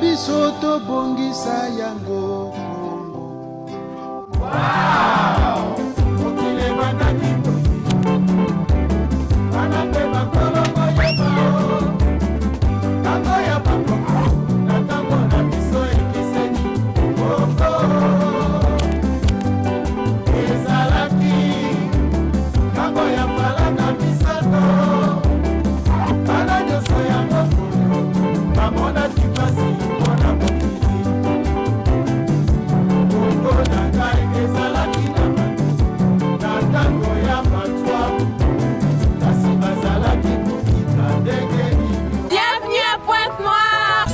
biso tobongisa yango Kongo. Wow! Okile banani banape bakologo yeba tango ya bango na tango na biso ekiseni Kongo ezalaki tango ya palana bisato bana nyonso yango bamona kipasi mpona mokili Kongo na ngai ezalaki na tango ya matwa kasi bazalaki kokita ndenge nini. Bienvenue à Pointe-Noire.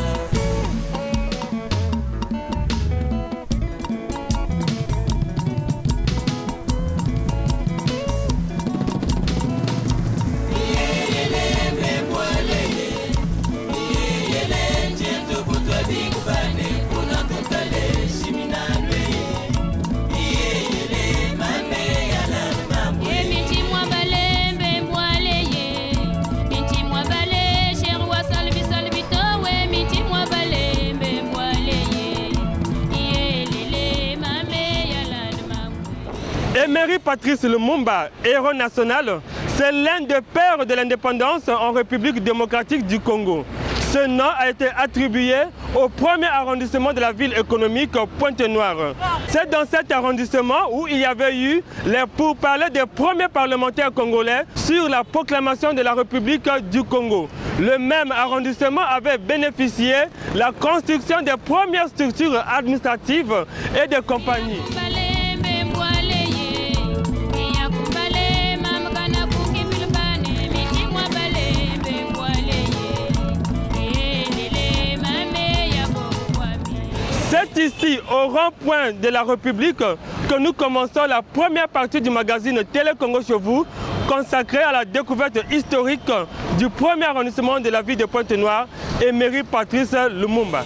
Emery Patrice Lumumba, héros national, c'est l'un des pères de l'indépendance en République démocratique du Congo. Ce nom a été attribué au premier arrondissement de la ville économique Pointe-Noire. C'est dans cet arrondissement où il y avait eu les pourparlers des premiers parlementaires congolais sur la proclamation de la République du Congo. Le même arrondissement avait bénéficié de la construction des premières structures administratives et de compagnies. C'est ici, au rond-point de la République, que nous commençons la première partie du magazine Télé Congo chez vous, consacrée à la découverte historique du premier arrondissement de la ville de Pointe-Noire, Emery Patrice Lumumba.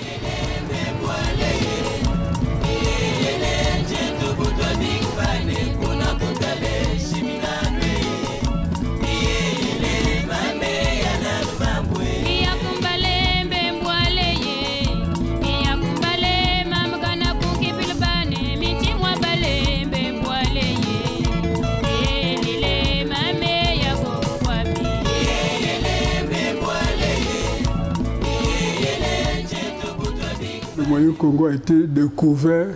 Le Moyen Congo a été découvert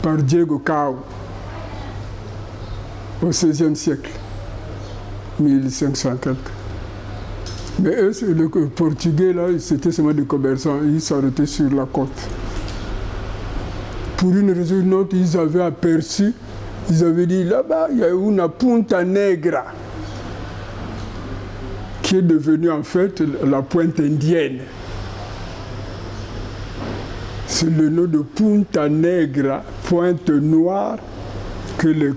par Diego Cao au XVIe siècle, 1500 quelques. Mais eux, les Portugais, là, c'était seulement des commerçants, ils s'arrêtaient sur la côte. Pour une raison ou une autre, ils avaient aperçu, ils avaient dit là-bas, il y a une Punta Negra, qui est devenue en fait la pointe indienne. C'est le nom de Punta Negra, Pointe Noire, que les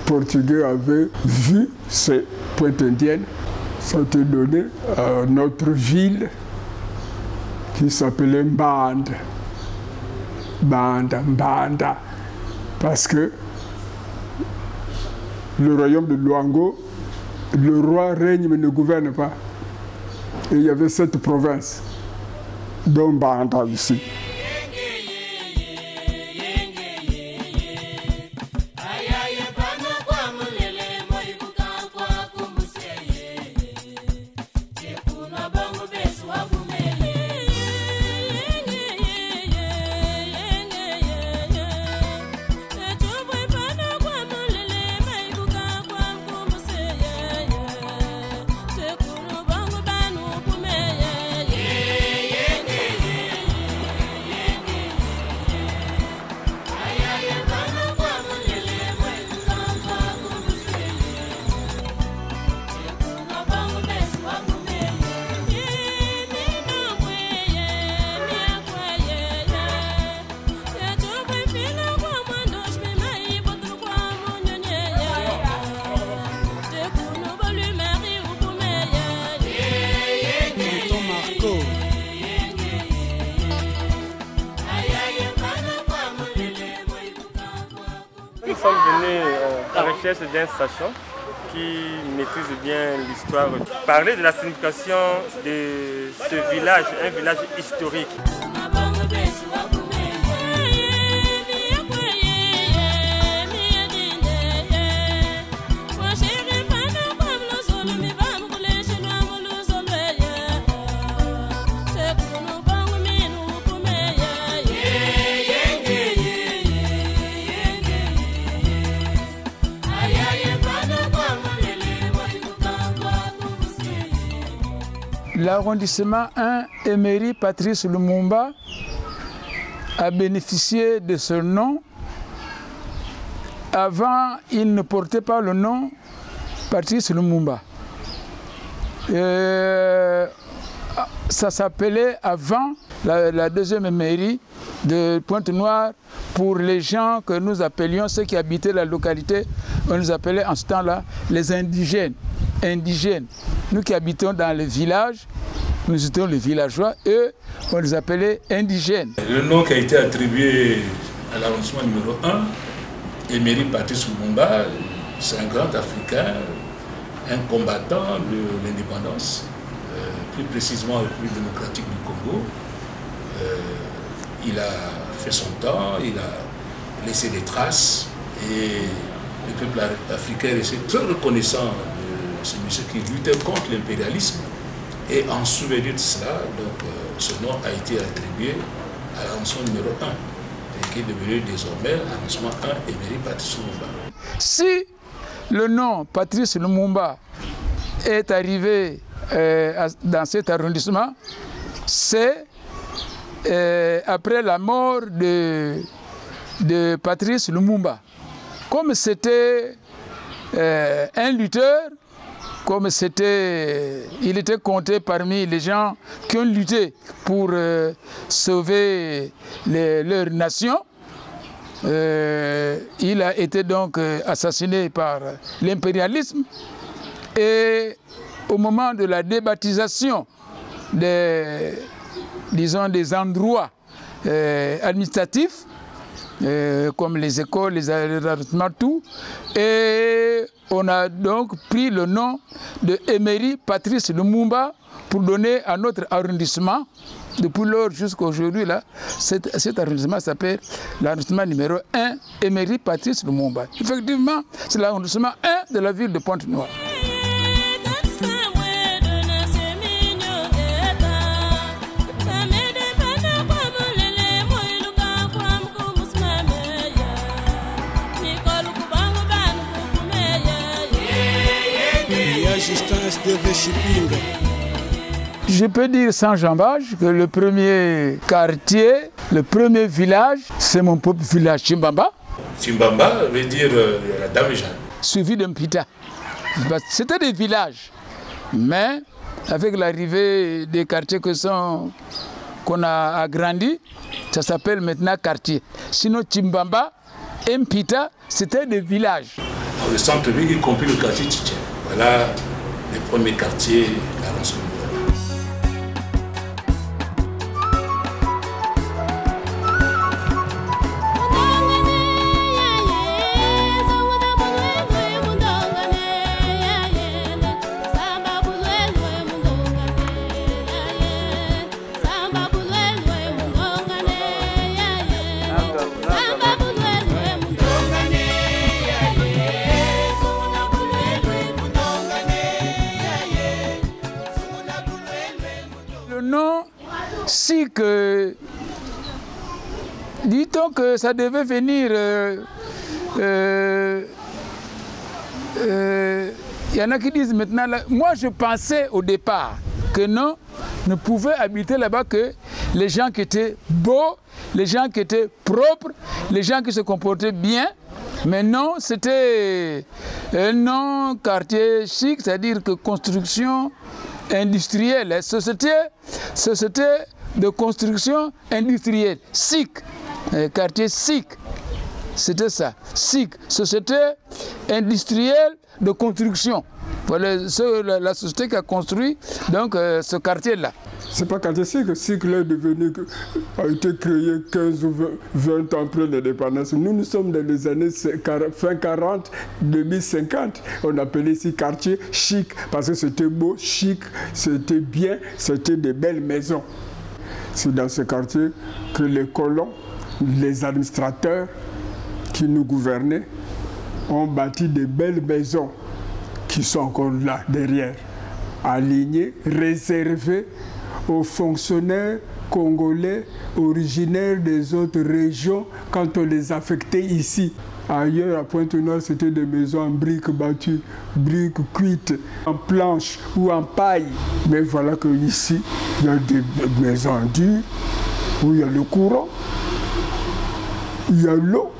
Portugais avaient vu, ces pointes indiennes. Ça a été donné à notre ville qui s'appelait Mbanda. Mbanda. Parce que le royaume de Luango, le roi règne mais ne gouverne pas. Et il y avait cette province, dont Mbanda ici. Nous sommes venus à la recherche d'un sachant qui maîtrise bien l'histoire. Parler de la signification de ce village, un village historique. L'arrondissement 1, Emery Patrice Lumumba, a bénéficié de ce nom. Avant, il ne portait pas le nom Patrice Lumumba. Ça s'appelait avant la deuxième mairie de Pointe-Noire pour les gens que nous appelions, ceux qui habitaient la localité, on nous appelait en ce temps-là les indigènes. Nous qui habitons dans le village, nous étions les villageois, eux, on les appelait indigènes. Le nom qui a été attribué à l'arrondissement numéro 1, Emery Patrice Lumumba, c'est un grand Africain, un combattant de l'indépendance, plus précisément la République démocratique du Congo. Il a fait son temps, il a laissé des traces et le peuple africain est très reconnaissant de ce monsieur qui luttait contre l'impérialisme. Et en souvenir de cela, donc, ce nom a été attribué à l'arrondissement numéro 1, et qui est devenu désormais l'arrondissement 1 Emery Patrice Lumumba. Si le nom Patrice Lumumba est arrivé dans cet arrondissement, c'est après la mort de Patrice Lumumba. Comme c'était un lutteur, comme il était compté parmi les gens qui ont lutté pour sauver leur nation, il a été donc assassiné par l'impérialisme. Et au moment de la débaptisation des endroits administratifs, comme les écoles, les arrondissements, tout, et on a donc pris le nom de Emery Patrice Lumumba pour donner à notre arrondissement. Depuis lors jusqu'à aujourd'hui, cet arrondissement s'appelle l'arrondissement numéro 1, Emery Patrice Lumumba. Effectivement, c'est l'arrondissement 1 de la ville de Pointe-Noire. Je peux dire sans jambage que le premier quartier, le premier village, c'est mon propre village, Chimbamba. Chimbamba veut dire la Dame Jeanne. Suivi d'un Pita. C'était des villages, mais avec l'arrivée des quartiers qu'on a agrandis, ça s'appelle maintenant quartier. Sinon Chimbamba et Mpita, c'était des villages. Dans le centre-ville, y compris le quartier Tchitché. Voilà les premiers quartiers de l'arrondissement. SIC, dit-on que ça devait venir, y en a qui disent maintenant, moi je pensais au départ que non, ne pouvaient habiter là-bas que les gens qui étaient beaux, les gens qui étaient propres, les gens qui se comportaient bien. Mais non, c'était un nom quartier chic, c'est-à-dire que construction industrielle, société de construction industrielle, SIC, quartier SIC, c'était ça, SIC, société industrielle de construction. Voilà la société qui a construit donc ce quartier-là. C'est pas quartier SIC, SIC là a été créé 15 ou 20 ans après l'indépendance. Nous sommes dans les années fin 40, 2050. On appelait ici quartier chic parce que c'était beau, chic, c'était bien, c'était des belles maisons. C'est dans ce quartier que les colons, les administrateurs qui nous gouvernaient ont bâti des belles maisons qui sont encore là, derrière, alignées, réservées aux fonctionnaires congolais originaires des autres régions quand on les affectait ici. Ailleurs, à Pointe-Noire, c'était des maisons en briques battues, briques cuites, en planches ou en paille. Mais voilà qu'ici, il y a des maisons en dur, où il y a le courant, il y a l'eau.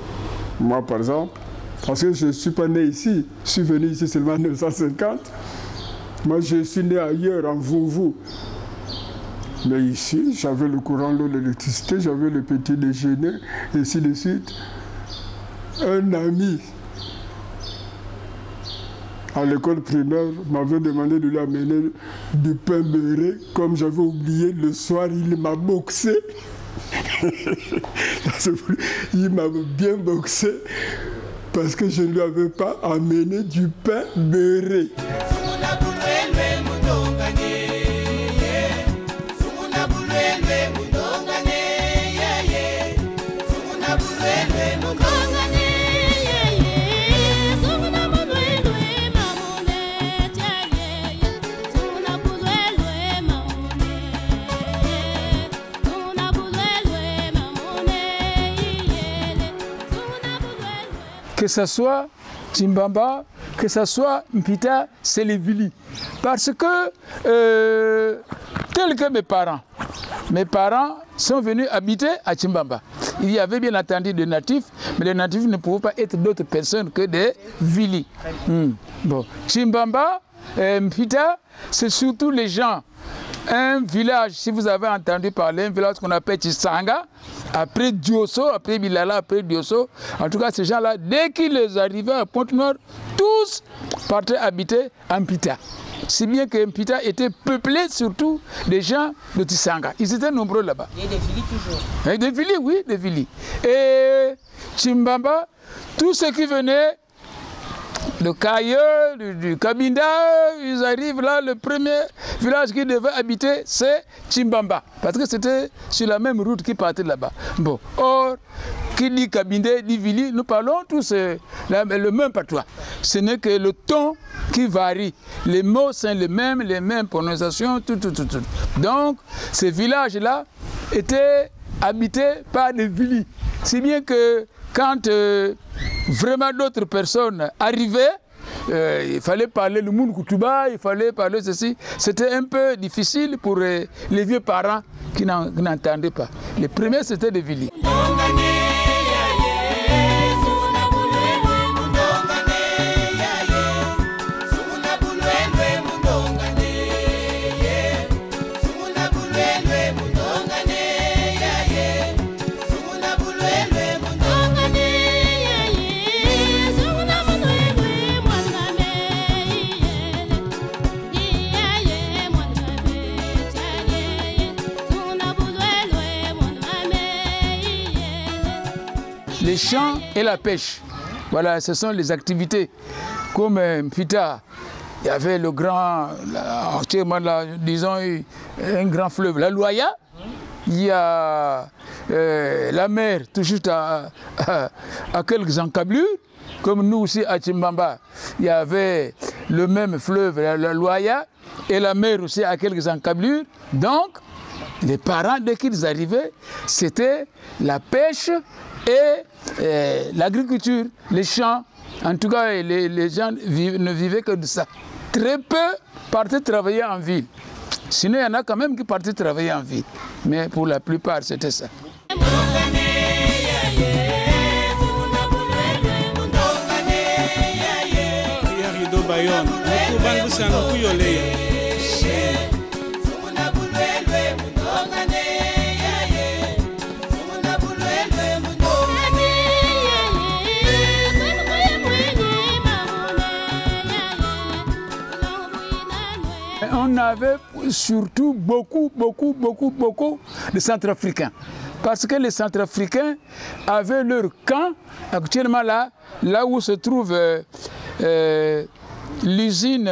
Moi, par exemple, parce que je ne suis pas né ici, je suis venu ici seulement en 1950. Moi, je suis né ailleurs, en Vouvou. Mais ici, j'avais le courant, l'eau, l'électricité, j'avais le petit déjeuner, et ainsi de suite. Un ami à l'école primaire m'avait demandé de lui amener du pain beurré. Comme j'avais oublié, le soir, il m'a boxé. Il m'a bien boxé parce que je ne lui avais pas amené du pain beurré. Que ce soit Chimbamba, que ce soit Mpita, c'est les Vili. Parce que, tels que mes parents sont venus habiter à Chimbamba. Il y avait bien entendu des natifs, mais les natifs ne pouvaient pas être d'autres personnes que des Vili. Bon. Chimbamba, Mpita, c'est surtout les gens. Un village, si vous avez entendu parler, un village qu'on appelle Chisanga, après Diosso, après Bilala, après Diosso, en tout cas ces gens-là, dès qu'ils arrivaient à Pointe-Noire, tous partaient habiter à Mpita. Si bien que Mpita était peuplé surtout des gens de Tsanga. Ils étaient nombreux là-bas. Et des Vili toujours. Et des Vili, oui, des Vili. Et Chimbamba, tous ceux qui venaient de Kaye, du Kabinda, ils arrivent là, le premier village qu'ils devaient habiter, c'est Chimbamba. Parce que c'était sur la même route qu'ils partaient là-bas. Bon, or, qui dit Kabinda, dit Vili, nous parlons tous le même patois. Ce n'est que le ton qui varie. Les mots sont les mêmes prononciations, tout. Donc, ces villages-là étaient habités par des Vili. Si bien que quand vraiment d'autres personnes arrivaient, il fallait parler le monde Kutuba, il fallait parler ceci. C'était un peu difficile pour les vieux parents qui n'entendaient pas. Les premiers, c'était des Vili. Les champs et la pêche, voilà, ce sont les activités. Comme Mpita, il y avait le grand, disons, un grand fleuve, la Loya. Il y a la mer, tout juste à quelques encablures. Comme nous aussi à Chimbamba, il y avait le même fleuve, la Loya, et la mer aussi à quelques encablures. Donc, les parents, dès qu'ils arrivaient, c'était la pêche et l'agriculture, les champs. En tout cas, les gens ne vivaient que de ça. Très peu partaient travailler en ville. Sinon, il y en a quand même qui partaient travailler en ville. Mais pour la plupart, c'était ça. On avait surtout beaucoup de Centrafricains. Parce que les Centrafricains avaient leur camp, actuellement là où se trouve l'usine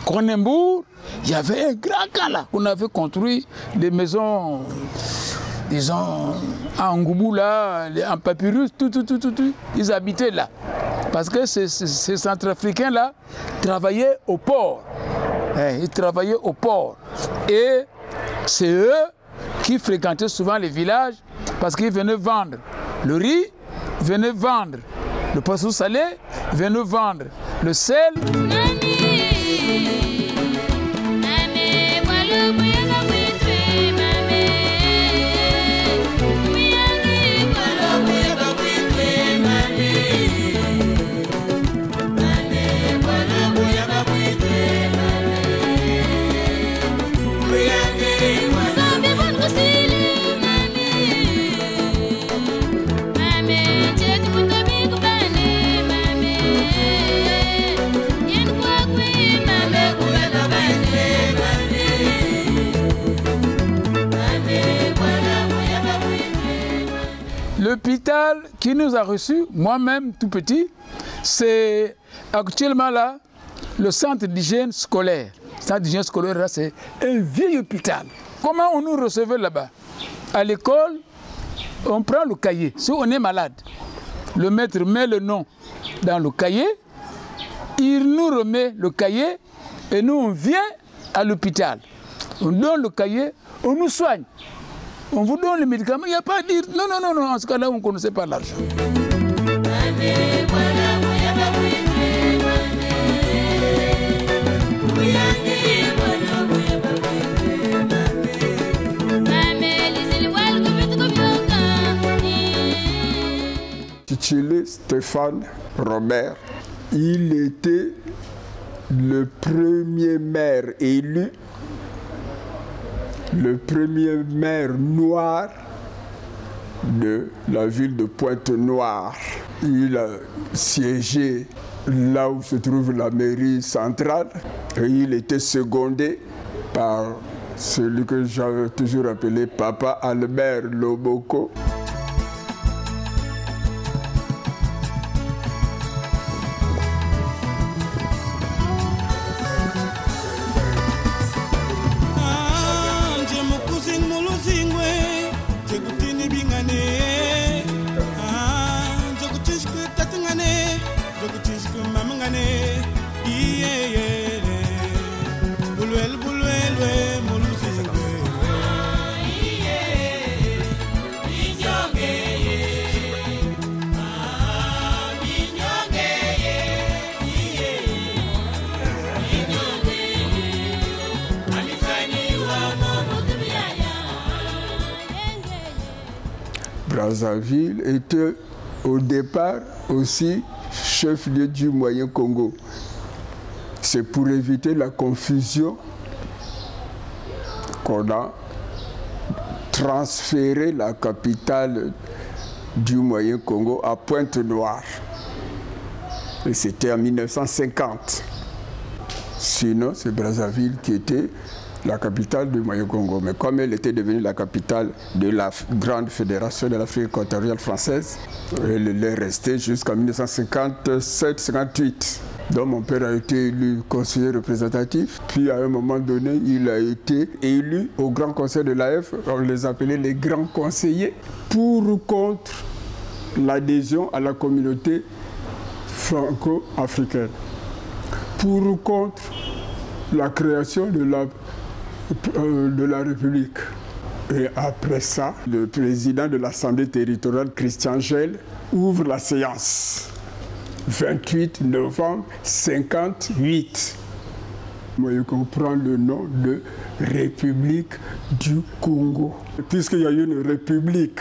Cronenbourg, il y avait un grand camp là, qu'on avait construit des maisons, disons, en Ngoubou là, en papyrus, tout, ils habitaient là. Parce que ces Centrafricains là travaillaient au port. Ils travaillaient au port. Et c'est eux qui fréquentaient souvent les villages parce qu'ils venaient vendre le riz, venaient vendre le poisson salé, vient nous vendre le sel. L'hôpital qui nous a reçus, moi-même tout petit, c'est actuellement là le centre d'hygiène scolaire. Le centre d'hygiène scolaire, là, c'est un vieil hôpital. Comment on nous recevait là-bas? À l'école, on prend le cahier. Si on est malade, le maître met le nom dans le cahier, il nous remet le cahier et nous on vient à l'hôpital. On donne le cahier, on nous soigne. On vous donne les médicaments, il n'y a pas à dire non, non, non, non, en ce cas-là, on ne connaissait pas l'argent. Titulé Stéphane Robert, il était le premier maire élu, le premier maire noir de la ville de Pointe-Noire. Il a siégé là où se trouve la mairie centrale et il était secondé par celui que j'avais toujours appelé Papa Albert Loboko. Brazzaville était au départ aussi chef-lieu du Moyen Congo. C'est pour éviter la confusion qu'on a transféré la capitale du Moyen Congo à Pointe-Noire. Et c'était en 1950. Sinon, c'est Brazzaville qui était la capitale du Moyen Congo. Mais comme elle était devenue la capitale de la grande fédération de l'Afrique équatoriale française, elle est restée jusqu'en 1957-58. Donc mon père a été élu conseiller représentatif, puis à un moment donné, il a été élu au Grand Conseil de l'AF, on les appelait les grands conseillers, pour ou contre l'adhésion à la communauté franco-africaine, pour ou contre la création de la République. Et après ça, le président de l'Assemblée territoriale, Christian Gel, ouvre la séance. 28 novembre 1958. Moi, je comprends le nom de République du Congo. Puisqu'il y a eu une république,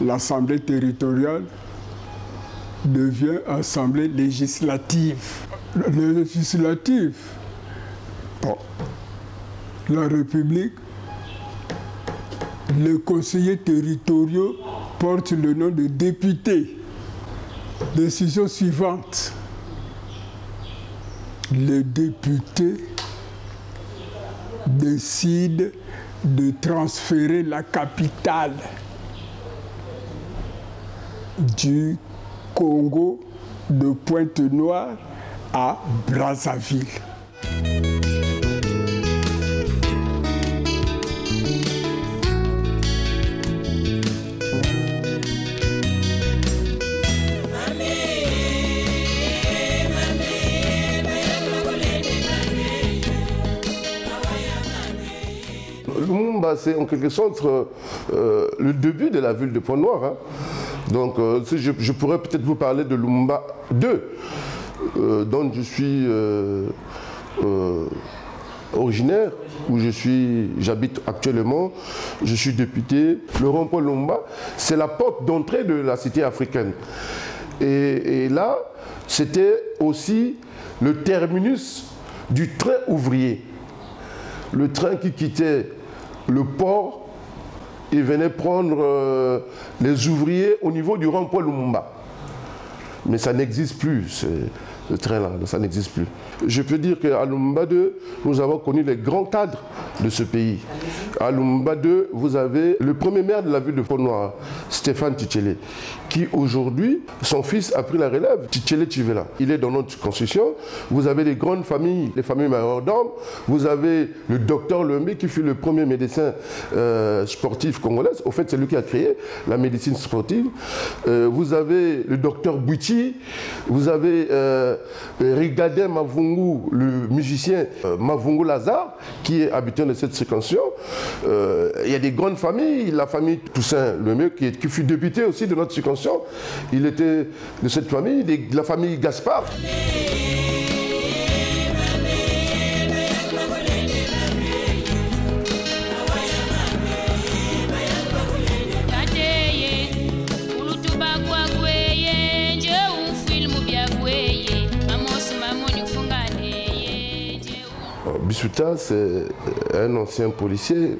l'Assemblée territoriale devient Assemblée législative. Législative. Bon. La République, les conseillers territoriaux portent le nom de députés. Décision suivante. Les députés décident de transférer la capitale du Congo de Pointe-Noire à Brazzaville. C'est en quelque sorte le début de la ville de Pointe-Noire. Hein. Donc je pourrais peut-être vous parler de Lumumba 2, dont je suis originaire, où j'habite actuellement, je suis député. Le rond-point Lumumba, c'est la porte d'entrée de la cité africaine. Et là, c'était aussi le terminus du train ouvrier. Le train qui quittait le port et venait prendre les ouvriers au niveau du rond-point Lumumba. Mais ça n'existe plus, ce train-là, ça n'existe plus. Je peux dire qu'à Lumumba 2, nous avons connu les grands cadres de ce pays. À Lumumba 2, vous avez le premier maire de la ville de Pont-Noir, Stéphane Tchitchélé, qui aujourd'hui, son fils a pris la relève, Tchitchélé Tchivela. Il est dans notre constitution. Vous avez les grandes familles, les familles majordomes. Vous avez le docteur Lembe qui fut le premier médecin sportif congolais. Au fait, c'est lui qui a créé la médecine sportive. Vous avez le docteur Bouti. Vous avez Rigadin Mavungu, le musicien Mavungu Lazare, qui est habitant de cette circonscription. Il y a des grandes familles. La famille Toussaint Lembe, qui fut député aussi de notre circonscription. Il était de cette famille, de la famille Gaspard. Bisuta, c'est un ancien policier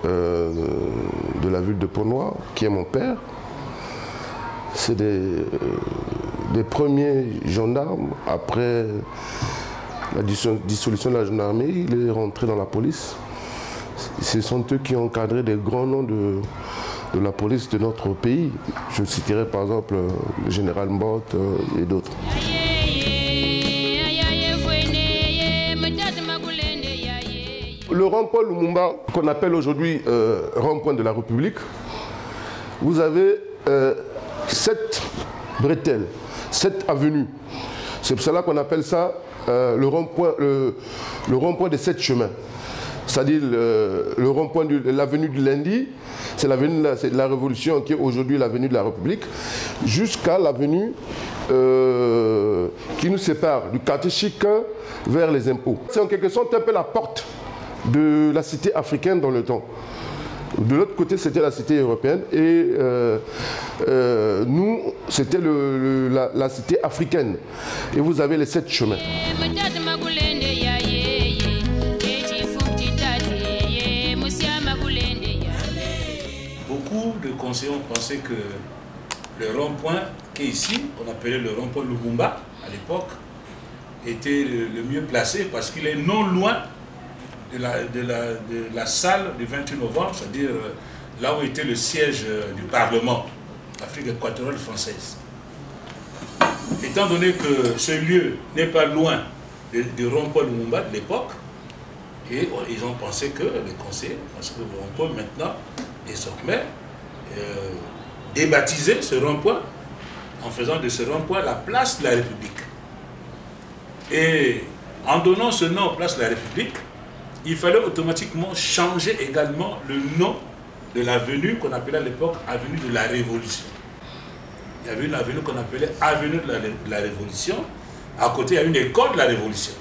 de la ville de Pont-Noir, qui est mon père. C'est des premiers gendarmes. Après la dissolution de la gendarmerie, il est rentré dans la police. Ce sont eux qui ont encadré des grands noms de la police de notre pays. Je citerai par exemple le général Mbot et d'autres. Le rond-point Lumumba, qu'on appelle aujourd'hui rond-point de la République, vous avez 7 bretelles, 7 avenues. C'est pour cela qu'on appelle ça le rond-point des 7 chemins. C'est-à-dire le rond-point de l'avenue du Lundi, c'est l'avenue de la Révolution qui est aujourd'hui l'avenue de la République, jusqu'à l'avenue qui nous sépare du quartier chic vers les impôts. C'est en quelque sorte un peu la porte de la cité africaine dans le temps. De l'autre côté, c'était la cité européenne et nous, c'était la cité africaine. Et vous avez les 7 chemins. Beaucoup de conseillers ont pensé que le rond-point qui est ici, on appelait le rond-point Lumumba à l'époque, était le mieux placé parce qu'il est non loin de la salle du 28 novembre, c'est-à-dire là où était le siège du Parlement, l'Afrique équatoriale française. Étant donné que ce lieu n'est pas loin du rond-point Lumumba de l'époque, et ils ont pensé que les conseillers, parce que on peut maintenant, désormais, débaptiser ce rond-point en faisant de ce rond-point la place de la République. Et en donnant ce nom place de la République, il fallait automatiquement changer également le nom de l'avenue qu'on appelait à l'époque avenue de la Révolution. Il y avait une avenue qu'on appelait avenue de la Révolution. À côté, il y a une école de la Révolution.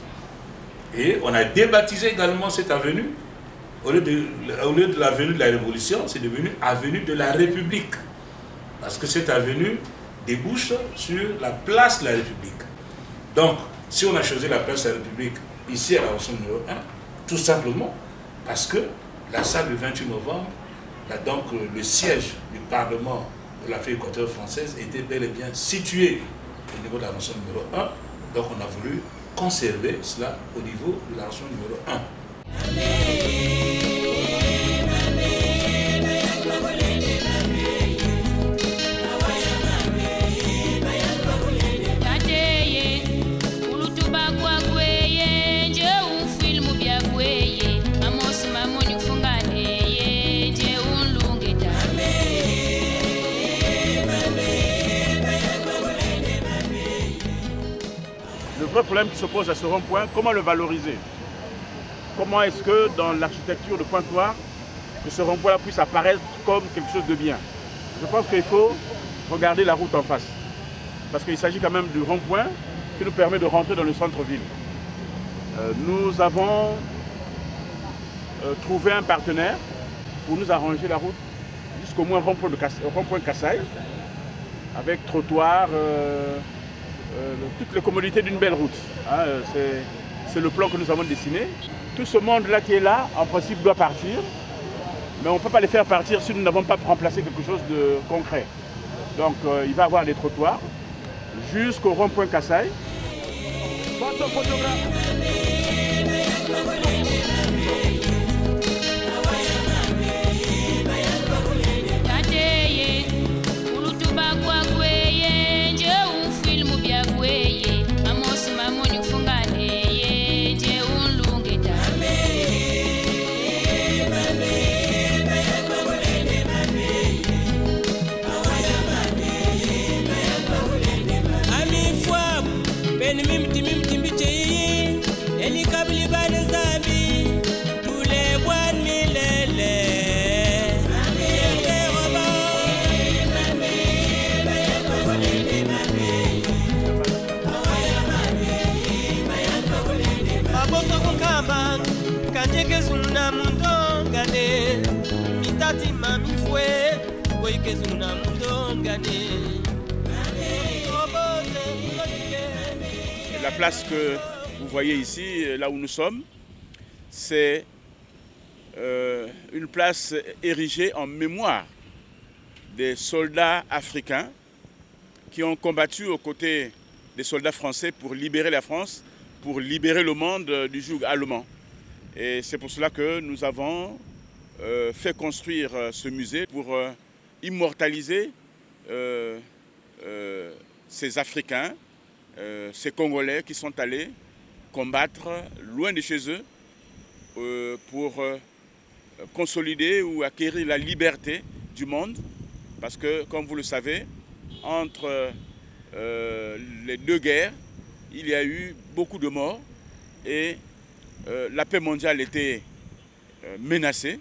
Et on a débaptisé également cette avenue. Au lieu de l'avenue de la Révolution, c'est devenu avenue de la République. Parce que cette avenue débouche sur la place de la République. Donc, si on a choisi la place de la République ici à la rançon numéro 1, tout simplement parce que la salle du 28 novembre, là, donc le siège du Parlement de l'Afrique équatoriale française était bel et bien situé au niveau de la rançon numéro 1. Donc on a voulu conserver cela au niveau de la rançon numéro 1. Le vrai problème qui se pose à ce rond-point, comment le valoriser? Comment est-ce que dans l'architecture de Pointe-Noire, que ce rond-point puisse apparaître comme quelque chose de bien? je pense qu'il faut regarder la route en face. Parce qu'il s'agit quand même du rond-point qui nous permet de rentrer dans le centre-ville. Nous avons trouvé un partenaire pour nous arranger la route jusqu'au moins rond-point Kassaï, avec trottoir, toutes les commodités d'une belle route. Hein, c'est le plan que nous avons dessiné. Tout ce monde-là qui est là, en principe, doit partir. Mais on ne peut pas les faire partir si nous n'avons pas remplacé quelque chose de concret. Donc il va y avoir des trottoirs jusqu'au rond-point Kassaï. La place que vous voyez ici, là où nous sommes, c'est une place érigée en mémoire des soldats africains qui ont combattu aux côtés des soldats français pour libérer la France, pour libérer le monde du joug allemand. Et c'est pour cela que nous avons fait construire ce musée pour immortaliser ces Africains, ces Congolais qui sont allés combattre loin de chez eux pour consolider ou acquérir la liberté du monde. Parce que, comme vous le savez, entre les deux guerres, il y a eu beaucoup de morts et la paix mondiale était menacée.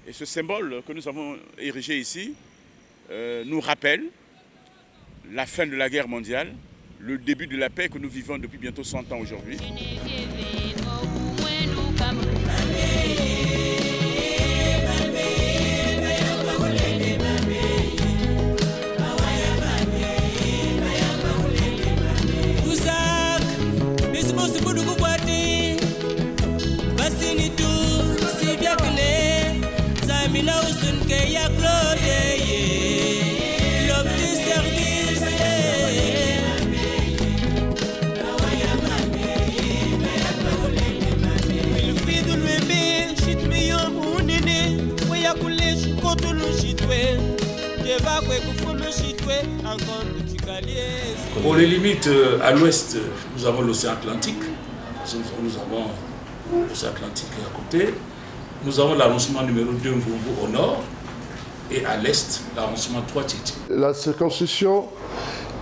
Et ce symbole que nous avons érigé ici nous rappelle la fin de la guerre mondiale, le début de la paix que nous vivons depuis bientôt 100 ans aujourd'hui. Pour les limites, à l'ouest, nous avons l'océan Atlantique. Nous avons l'océan Atlantique à côté. Nous avons l'arrondissement numéro 2 Mvumvu au nord. Et à l'est, l'arrondissement 3 Titi. La circonscription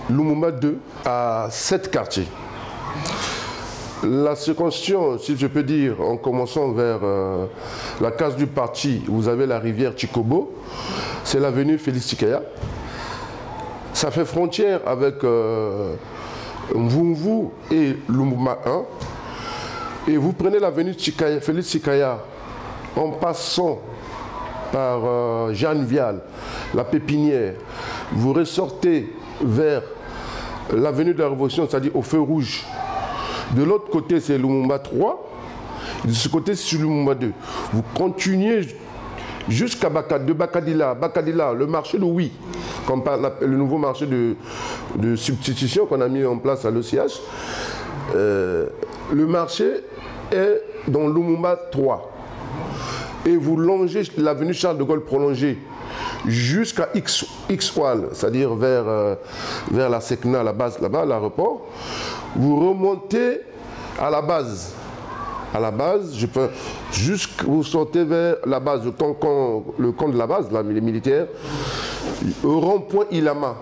Lumumba 2 a 7 quartiers. La circonscription, si je peux dire, en commençant vers la case du parti, vous avez la rivière Chikobo, c'est l'avenue Félix Tshikaya. Ça fait frontière avec Mvumvu et Lumumba 1. Et vous prenez l'avenue Félix Tshikaya en passant par Jeanne Vial, la Pépinière, vous ressortez vers l'avenue de la Révolution, c'est-à-dire au feu rouge. De l'autre côté, c'est Lumumba 3. De ce côté, c'est Lumumba 2. Vous continuez jusqu'à Bakadila, le marché de Oui, comme le nouveau marché de substitution qu'on a mis en place à l'OCH. Le marché est dans Lumumba 3. Et vous longez l'avenue Charles de Gaulle prolongée jusqu'à X-Wall, c'est-à-dire vers la Secna, la base là-bas, l'aéroport. Vous remontez à la base. À la base, vous sortez vers la base, le camp de la base, là, les militaires, au rond-point Ilama.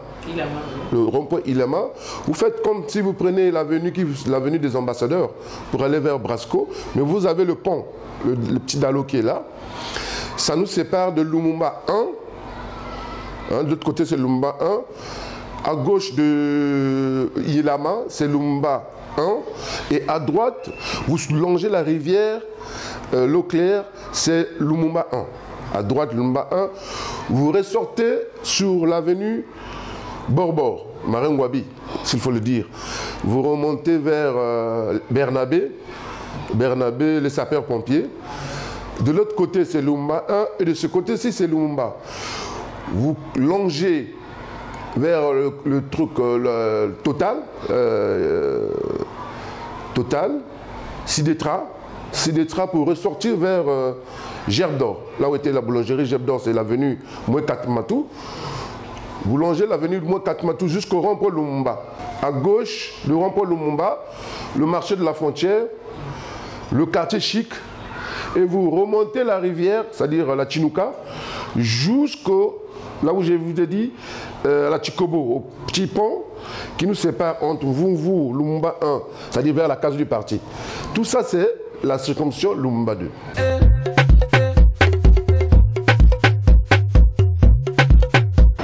Le rond-point Ilama, vous faites comme si vous prenez l'avenue des ambassadeurs pour aller vers Brasco, mais vous avez le pont, le petit dallo qui est là. Ça nous sépare de Lumumba 1 Hein, de l'autre côté, c'est Lumumba 1. À gauche de Yilama, c'est Lumumba 1. Et à droite, vous longez la rivière, l'eau claire, c'est Lumumba 1. À droite, Lumumba 1. Vous ressortez sur l'avenue Borbor, Maringwabi, s'il faut le dire. Vous remontez vers Bernabé, les sapeurs-pompiers. De l'autre côté, c'est Lumumba 1 et de ce côté-ci, c'est Lumumba. Vous longez vers le truc Total, Sidétra pour ressortir vers Gerbdor. Là où était la boulangerie Gerbdor, c'est l'avenue Mouekatmatou. Vous longez l'avenue Mouekatmatou jusqu'au rond-point Lumumba. À gauche, le rond-point Lumumba, le marché de la frontière, le quartier chic, et vous remontez la rivière, c'est-à-dire la Chinouka, jusqu'au, là où je vous ai dit, la Chikobo, au petit pont qui nous sépare entre vous, Lumumba 1, c'est-à-dire vers la case du parti. Tout ça, c'est la circonscription Lumumba 2.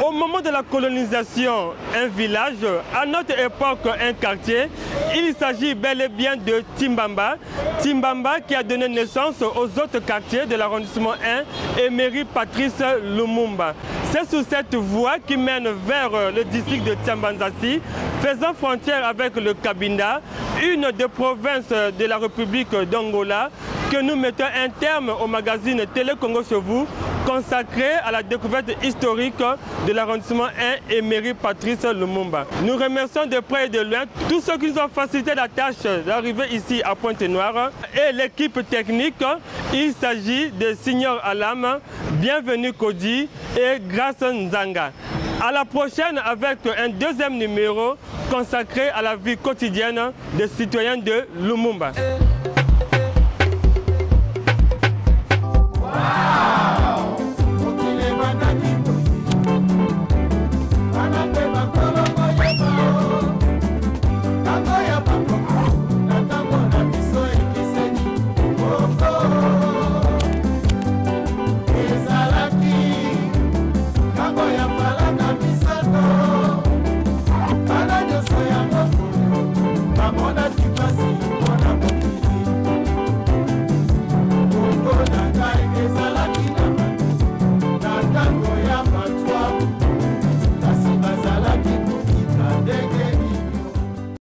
Au moment de la colonisation, un village, à notre époque un quartier, il s'agit bel et bien de Timbamba. Timbamba qui a donné naissance aux autres quartiers de l'arrondissement 1 et mairie Patrice Lumumba. C'est sur cette voie qui mène vers le district de Tiambanzasi, faisant frontière avec le Cabinda, une des provinces de la République d'Angola, que nous mettons un terme au magazine Télé Congo chez vous, consacré à la découverte historique de l'arrondissement 1 et mairie Patrice Lumumba. Nous remercions de près et de loin tous ceux qui nous ont facilité la tâche d'arriver ici à Pointe-Noire et l'équipe technique. Il s'agit de Signor Alam, Bienvenue Kodi et Grace Nzanga. À la prochaine avec un deuxième numéro consacré à la vie quotidienne des citoyens de Lumumba. Tango